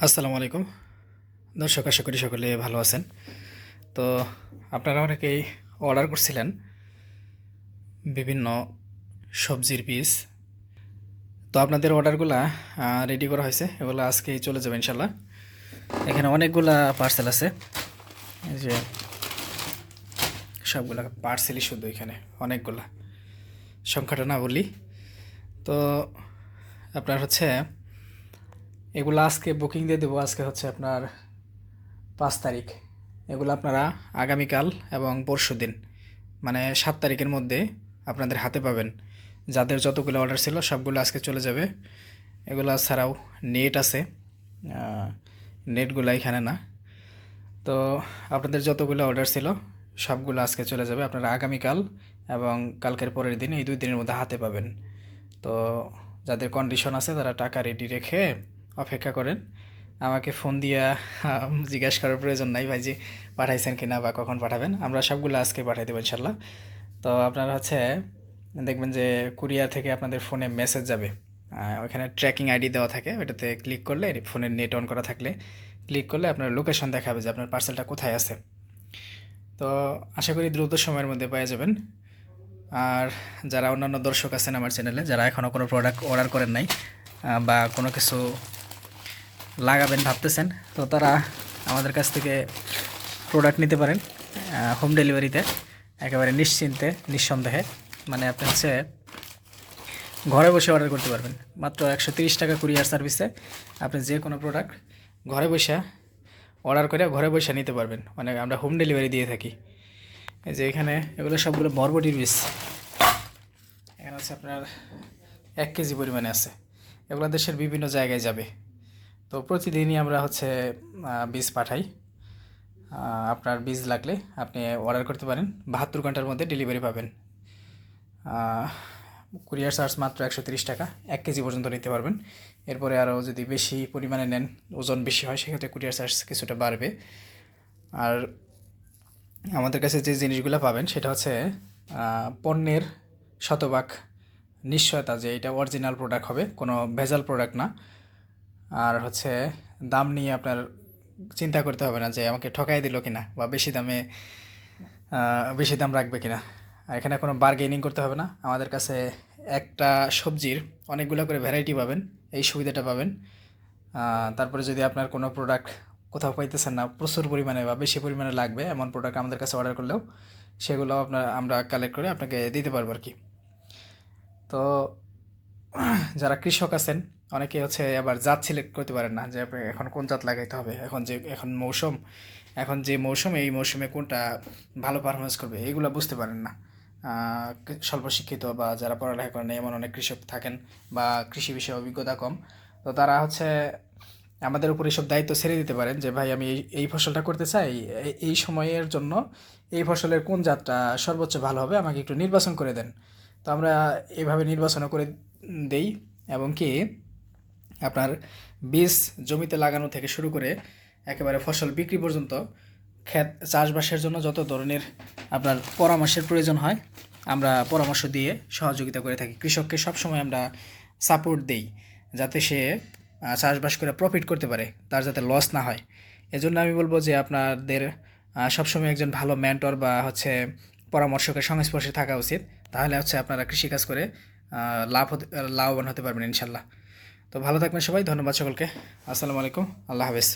আসসালামু আলাইকুম দর্শক, আশা করি সকলে ভালো আছেন। তো আপনারা অনেকেই অর্ডার করছিলেন বিভিন্ন সবজির বীজ। তো আপনাদের অর্ডারগুলা রেডি করা হয়েছে, এগুলো আজকেই চলে যাবে ইনশাল্লাহ। এখানে অনেকগুলা পার্সেল আছে, এই যে সবগুলা পার্সেলই শুধু এখানে অনেকগুলা, সংখ্যাটা না বলি। তো আপনার হচ্ছে এগুলো আজকে বুকিং দিয়ে দেবো। আজকে হচ্ছে আপনার 5 তারিখ। এগুলো আপনারা আগামীকাল এবং পরশু দিন, মানে 7 তারিখের মধ্যে আপনাদের হাতে পাবেন। যাদের যতগুলো অর্ডার ছিল সবগুলো আজকে চলে যাবে। এগুলো ছাড়াও নেট আছে, নেটগুলো এখানে না। তো আপনাদের যতগুলো অর্ডার ছিল সবগুলো আজকে চলে যাবে। আপনারা আগামীকাল এবং কালকের পরের দিন, এই 2 দিনের মধ্যে হাতে পাবেন। তো যাদের কন্ডিশন আছে তারা টাকা রেডি রেখে অপেক্ষা করেন। আমাকে ফোন দিয়া জিজ্ঞাসা করার প্রয়োজন নাই ভাই যে পাঠাইছেন কিনা বা কখন পাঠাবেন। আমরা সবগুলো আজকে পাঠাই দেবো ইনশাল্লাহ। তো আপনারা হচ্ছে দেখবেন যে কুরিয়ার থেকে আপনাদের ফোনে মেসেজ যাবে, ওখানে ট্র্যাকিং আইডি দেওয়া থাকে, ওটাতে ক্লিক করলে, ফোনের নেট অন করা থাকলে ক্লিক করলে আপনার লোকেশন দেখাবে যে আপনার পার্সেলটা কোথায় আছে। তো আশা করি দ্রুত সময়ের মধ্যে পেয়ে যাবেন। আর যারা অন্যান্য দর্শক আছেন আমার চ্যানেলে, যারা এখনও কোনো প্রোডাক্ট অর্ডার করেন নাই বা কোনো কিছু লাগাবেন ভাবতেছেন, তো তারা আমাদের কাছ থেকে প্রোডাক্ট নিতে পারেন হোম ডেলিভারিতে, একেবারে নিশ্চিন্তে নিঃসন্দেহে। মানে আপনি হচ্ছে ঘরে বসে অর্ডার করতে পারবেন, মাত্র 130 টাকা কুরিয়ার সার্ভিসে আপনি যে কোনো প্রোডাক্ট ঘরে বসে অর্ডার করে ঘরে বসে নিতে পারবেন। মানে আমরা হোম ডেলিভারি দিয়ে থাকি। এই যে এখানে এগুলো সবগুলো বরবটির বীজ, এখানে হচ্ছে আপনার 1 কেজি পরিমাণে আছে। এগুলো দেশের বিভিন্ন জায়গায় যাবে। তো প্রতিদিনই আমরা হচ্ছে বীজ পাঠাই। আপনার বীজ লাগলে আপনি অর্ডার করতে পারেন, 72 ঘন্টার মধ্যে ডেলিভারি পাবেন। কুরিয়ার চার্জ মাত্র 130 টাকা, 1 কেজি পর্যন্ত নিতে পারবেন। এরপরে আরও যদি বেশি পরিমাণে নেন, ওজন বেশি হয়, সেক্ষেত্রে কুরিয়ার চার্জ কিছুটা বাড়বে। আর আমাদের কাছে যে জিনিসগুলো পাবেন সেটা হচ্ছে পণ্যের শতভাগ নিশ্চয়তা যে এটা অরিজিনাল প্রোডাক্ট হবে, কোনো ভেজাল প্রোডাক্ট না। আর হচ্ছে দাম নিয়ে আপনার চিন্তা করতে হবে না যে আমাকে ঠকাই দিল কিনা বা বেশি দাম রাখবে কিনা। আর এখানে কোনো বার্গেনিং করতে হবে না। আমাদের কাছে একটা সবজির অনেকগুলো করে ভ্যারাইটি পাবেন, এই সুবিধাটা পাবেন। তারপরে যদি আপনার কোনো প্রোডাক্ট কোথাও পাইতেছেন না, প্রচুর পরিমাণে বা বেশি পরিমাণে লাগবে এমন প্রোডাক্ট আমাদের কাছে অর্ডার করলেও সেগুলো আমরা কালেক্ট করে আপনাকে দিতে পারবো আর কি। তো যারা কৃষক আছেন অনেকে হচ্ছে আবার জাত সিলেক্ট করতে পারেন না, যে আপনি এখন কোন জাত লাগাইতে হবে, এখন যে মৌসুম এই মৌসুমে কোনটা ভালো পারফরমেন্স করবে এগুলো বুঝতে পারেন না। স্বল্প শিক্ষিত বা যারা পড়ালেখা করেন এমন অনেক কৃষক থাকেন বা কৃষি বিষয়ে অভিজ্ঞতা কম। তো তারা হচ্ছে আমাদের উপর এইসব দায়িত্ব ছেড়ে দিতে পারেন যে ভাই আমি এই ফসলটা করতে চাই, এই সময়ের জন্য এই ফসলের কোন জাতটা সর্বোচ্চ ভালো হবে আমাকে একটু নির্বাচন করে দেন। তো আমরা এইভাবে নির্বাচনও করে দেই। এবং কি আপনার বীজ জমিতে লাগানো থেকে শুরু করে একেবারে ফসল বিক্রি পর্যন্ত ক্ষেত চাষবাসের জন্য যত ধরনের আপনার পরামর্শের প্রয়োজন হয় আমরা পরামর্শ দিয়ে সহযোগিতা করে থাকি। কৃষককে সবসময় আমরা সাপোর্ট দেই যাতে সে চাষবাস করে প্রফিট করতে পারে, তার যাতে লস না হয়। এজন্য আমি বলবো যে আপনাদের সবসময় একজন ভালো মেন্টর বা হচ্ছে পরামর্শকের সংস্পর্শে থাকা উচিত। তাহলে হচ্ছে আপনারা কৃষিকাজ করে লাভবান হতে পারবেন ইনশাল্লাহ। তো ভালো থাকবেন সবাই, ধন্যবাদ সকলকে। আসসালামু আলাইকুম, আল্লাহ হাফেজ।